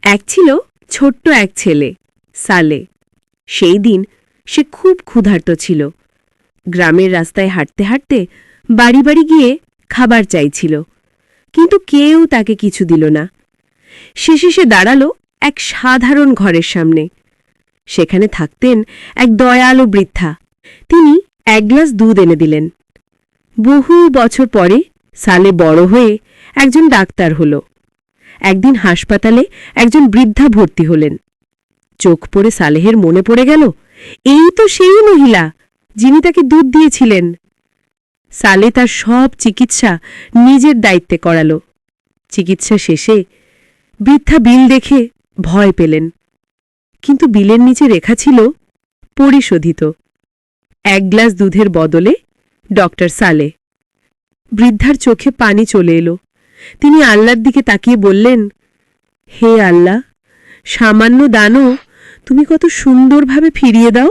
এক ছিল ছোট্ট এক ছেলে, সালে। সেই দিন সে খুব ক্ষুধার্ত ছিল। গ্রামের রাস্তায় হাঁটতে হাঁটতে বাড়ি বাড়ি গিয়ে খাবার চাইছিল, কিন্তু কেউ তাকে কিছু দিল না। শেষে সে দাঁড়াল এক সাধারণ ঘরের সামনে। সেখানে থাকতেন এক দয়ালু বৃদ্ধা। তিনি এক গ্লাস দুধ এনে দিলেন। বহু বছর পরে সালে বড় হয়ে একজন ডাক্তার হল। একদিন হাসপাতালে একজন বৃদ্ধা ভর্তি হলেন। চোখ পড়ে সালেহের মনে পড়ে গেল, এই তো সেই মহিলা যিনি তাকে দুধ দিয়েছিলেন। সালে তার সব চিকিৎসা নিজের দায়িত্বে করাল। চিকিৎসা শেষে বৃদ্ধা বিল দেখে ভয় পেলেন, কিন্তু বিলের নিচে লেখা ছিল পরিশোধিত। এক গ্লাস দুধের বদলে ডক্টর সালে। বৃদ্ধার চোখে পানি চলে এলো। তিনি আল্লাহর দিকে তাকিয়ে বললেন, হে আল্লাহ, সামান্য দানও তুমি কত সুন্দরভাবে ফিরিয়ে দাও।